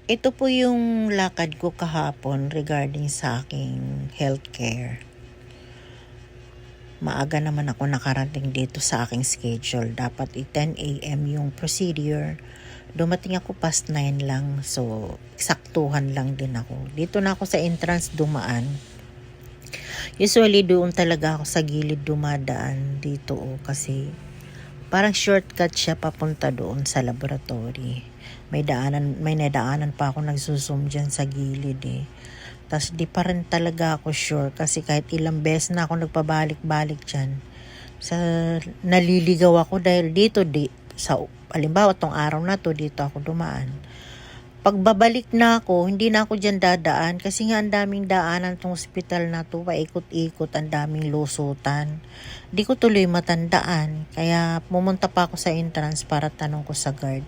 Ito po yung lakad ko kahapon regarding sa aking healthcare. Maaga naman ako nakarating dito sa aking schedule. Dapat 10 a.m. yung procedure. Dumating ako past 9 lang. So, eksaktuhan lang din ako. Dito na ako sa entrance dumaan. Usually, doon talaga ako sa gilid dumadaan dito kasi parang shortcut siya papunta doon sa laboratory. May nadaanan pa ako nagsusum dyan sa gilid eh. Tapos di pa rin talaga ako sure kasi kahit ilang beses na ako nagpabalik-balik dyan. Naliligaw ako dahil dito sa halimbawa tong araw na to dito ako dumaan. Pagbabalik na ako, hindi na ako dyan dadaan kasi nga ang daming daanan tong hospital na to, paikot-ikot, ang daming lusutan. Di ko tuloy matandaan, kaya pumunta pa ako sa entrance para tanong ko sa guard.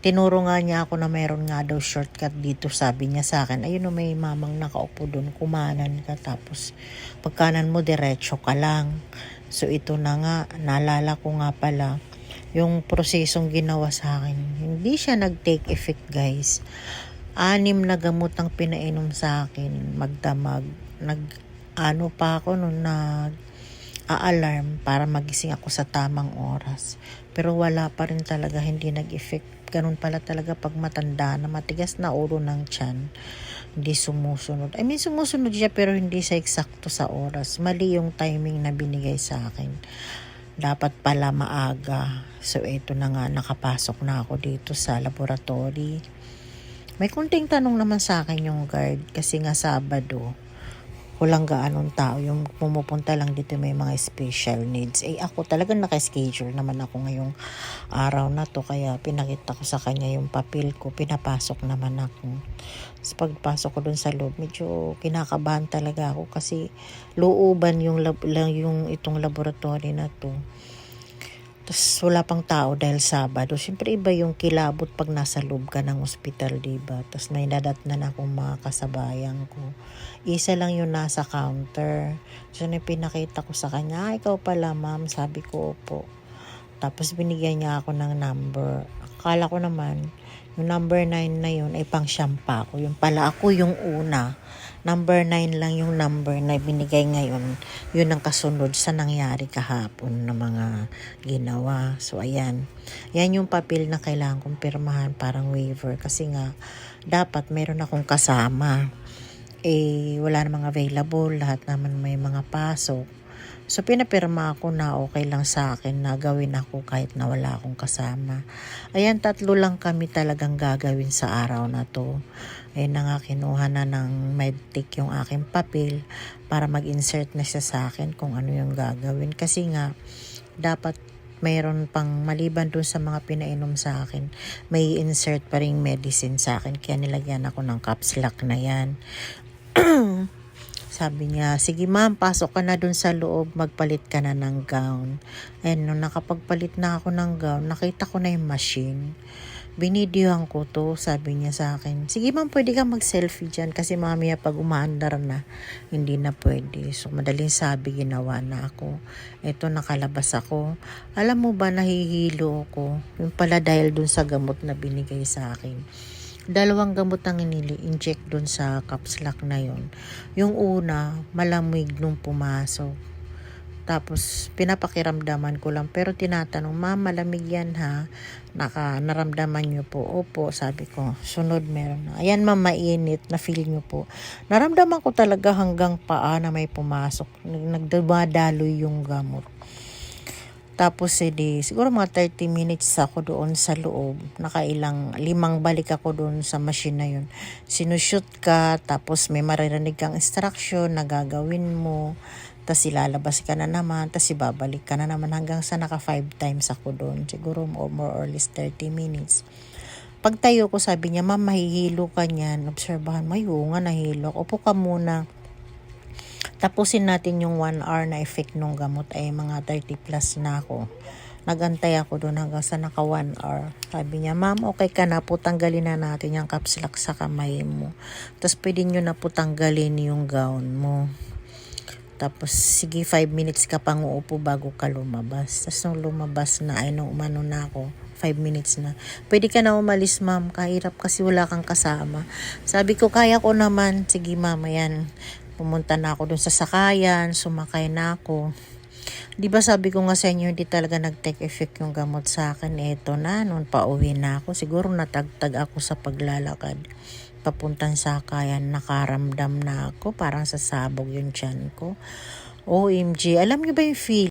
Tinuro nga niya ako na mayroon nga daw shortcut dito, sabi niya sa akin, ayun o may mamang nakaupo doon, kumanan ka tapos pagkanan mo diretso ka lang. So ito na nga, naalala ko nga pala, yung prosesong ginawa sa akin, hindi siya nag-take effect guys. 6 na gamot ang pinainom sa akin, magdamag. Ano pa ako nung nag-a-alarm para magising ako sa tamang oras. Pero wala pa rin talaga, hindi nag-effect. Ganun pala talaga pag matanda na matigas na ulo ng tiyan. Hindi sumusunod. Sumusunod siya pero hindi sa eksakto sa oras. Mali yung timing na binigay sa akin. Dapat pala maaga. So, ito na nga, nakapasok na ako dito sa laboratory. May kunting tanong naman sa akin yung guard kasi nga Sabado, walang gaanong tao. Yung pumupunta lang dito may mga special needs. Ako talagang naka-schedule naman ako ngayong araw na to. Kaya pinakita ko sa kanya yung papel ko. Pinapasok naman ako. Tapos pagpasok ko dun sa loob, medyo kinakabahan talaga ako kasi looban yung itong laboratory na to. Tapos wala pang tao dahil Sabado. Siyempre iba yung kilabot pag nasa loob ka ng ospital, diba? Tapos may nadatnan akong mga kasabayan ko. Isa lang yung nasa counter. So pinakita ko sa kanya, ikaw pala ma'am, sabi ko opo. Tapos binigyan niya ako ng number. Akala ko naman, yung number 9 na yun ay pang siyampa ko. Yung pala ako yung una. Number 9 lang yung number na binigay ngayon. Yun ang kasunod sa nangyari kahapon na mga ginawa. So ayan. Yan yung papel na kailangan kong pirmahan, parang waiver. Kasi nga, dapat meron akong kasama. Wala namang available. Lahat naman may mga pasok. So, pinapirma ako na okay lang sa akin na gawin ako kahit na wala akong kasama. Ayan, 3 lang kami talagang gagawin sa araw na to. Ayun na nga, kinuha na ng medtech yung aking papel para mag-insert na siya sa akin kung ano yung gagawin. Kasi nga, dapat mayroon pang maliban dun sa mga pinainom sa akin, may insert pa ring medicine sa akin. Kaya nilagyan ako ng caps lock na yan. Sabi niya, sige ma'am, pasok ka na dun sa loob, magpalit ka na ng gown. Ayun, nung nakapagpalit na ako ng gown, nakita ko na yung machine. Binidyohan ko to, sabi niya sa akin. Sige ma'am, pwede ka mag-selfie dyan kasi mamaya pag umaandar na, hindi na pwede. So, madaling sabi, ginawa na ako. Ito, nakalabas ako. Alam mo ba, nahihilo ako. Yung pala dahil dun sa gamot na binigay sa akin. 2 gamot ang inject doon sa caps lock na yon. Yung una, malamig nung pumasok. Tapos, pinapakiramdaman ko lang. Pero tinatanong, ma'am, malamig yan ha? Naramdaman nyo po? Opo, sabi ko. Sunod, meron na. Ayan ma'am, mainit. Na-feel nyo po. Naramdaman ko talaga hanggang paa na may pumasok. Nagdumadaloy yung gamot. Tapos siguro mga 30 minutes ako doon sa loob. 5 balik ako doon sa machine na yun. Sinushoot ka, tapos may maririnig kang instruction na gagawin mo. Tapos ilalabas ka na naman, tapos ibabalik ka na naman hanggang sa 5 times ako doon. Siguro more or less 30 minutes. Pagtayo ko, sabi niya, ma'am, mahihilo ka niyan. Obserbahan mo, nga nahilo. Upo ka muna. Tapusin natin yung 1 hour na effect ng gamot ay mga 30 plus na ako. Nagantay ako doon hanggang sa 1 hour. Sabi niya, ma'am, okay ka na po, tanggalin na natin yung caps lock sa kamay mo. Tapos pwede nyo na po tanggalin yung gown mo. Tapos, sige, 5 minutes ka pang uupo bago ka lumabas. Tapos, nung lumabas na, ay, nung umano na ako, 5 minutes na. Pwede ka na umalis, ma'am. Kahirap kasi wala kang kasama. Sabi ko, kaya ko naman. Sige, ma'am, ayan. Pumunta na ako dun sa sakayan. Sumakay na ako. Di ba sabi ko nga sa inyo, hindi talaga nag-take effect yung gamot sa akin. Eto na, noon pauwi na ako. Siguro natagtag ako sa paglalakad. Papuntang sakayan, nakaramdam na ako. Parang sasabog yung tiyan ko. OMG, alam niyo ba yung feel?